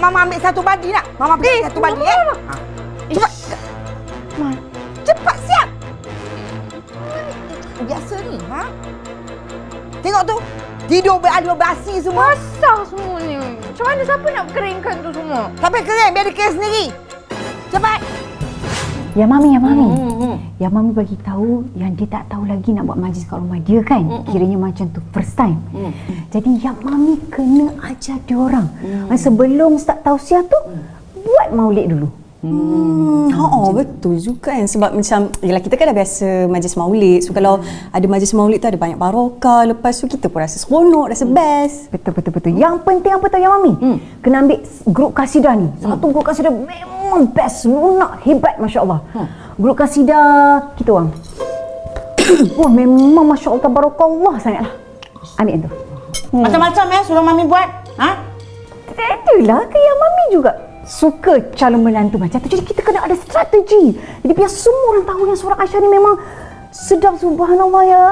Mama ambil satu badi nak? Mama beli satu badi Cepat. Cepat siap. Biasa ni, Tengok tu. Tidur berada basi semua. Basah semua ni. Macam mana siapa nak keringkan tu semua? Sampai kering, biar dia kering sendiri. Cepat. Ya Mami. Ya Mami bagi tahu yang dia tak tahu lagi nak buat majlis kat rumah dia kan. Kiranya macam tu first time. Jadi ya Mami kena ajar dia orang. Sebelum start tausiah tu buat maulid dulu. Betul juga kan. Sebab macam yelah, kita kan dah biasa majlis maulid. So kalau ada majlis maulid tu ada banyak barokah. Lepas tu kita pun rasa seronok, rasa best. Betul. Yang penting apa tahu ya Mami? Kena ambil grup kasidah ni. Satu grup kasidah memang best, lunak, hebat masya-Allah. Grup kasidah kita orang. Wah, memang masya-Allah tabarakallah sangatlah. Ambil yang tu. Macam-macam suruh Mami buat. Itulah ke yang Mami juga suka calon menantu macam tu. Jadi kita kena ada strategi. Jadi biar semua orang tahu yang seorang Aisyah ni memang sedap, subhanallah ya.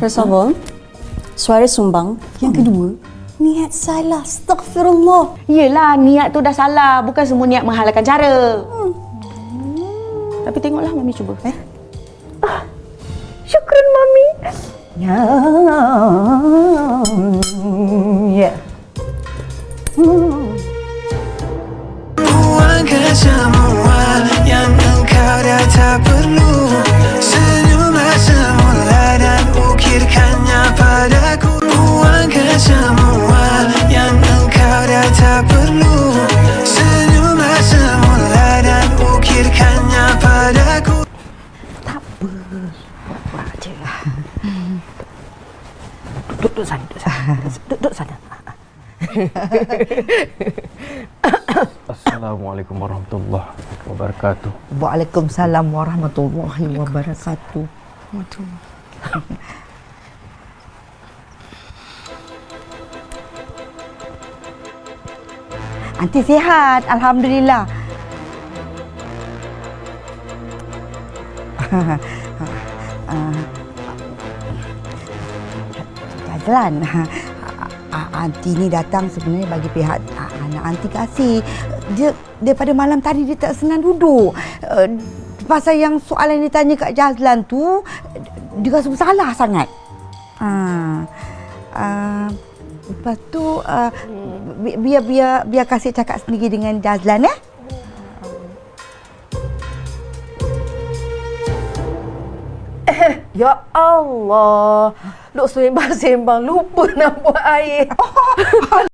First of all, suara sumbang. Yang kedua, niat salah. Astaghfirullah. Yelah, niat tu dah salah. Bukan semua niat menghalalkan cara. Tapi tengoklah Mami cuba. Syukran Mami. Ya. Buangkan semua yang engkau dah tak perlu. Senyumlah semula dan ukirkannya padaku. Buangkan semua yang engkau dah tak perlu. Senyumlah semula dan ukirkannya padaku. Tak apa. Buat je lah. Duduk sana. Duduk sana. Assalamualaikum warahmatullahi wabarakatuh. Waalaikumsalam warahmatullahi wabarakatuh. Aunty sihat, alhamdulillah. Jazlan, aunty ni datang sebenarnya bagi pihak anak aunty kasih. Dia daripada malam tadi dia tak senang duduk. Pasal yang soalan yang ditanya kat Jazlan tu, dia rasa bersalah sangat. Lepas tu biar kasih cakap sendiri dengan Jazlan Ya Allah. Duk sembang-sembang lupa nak buat air.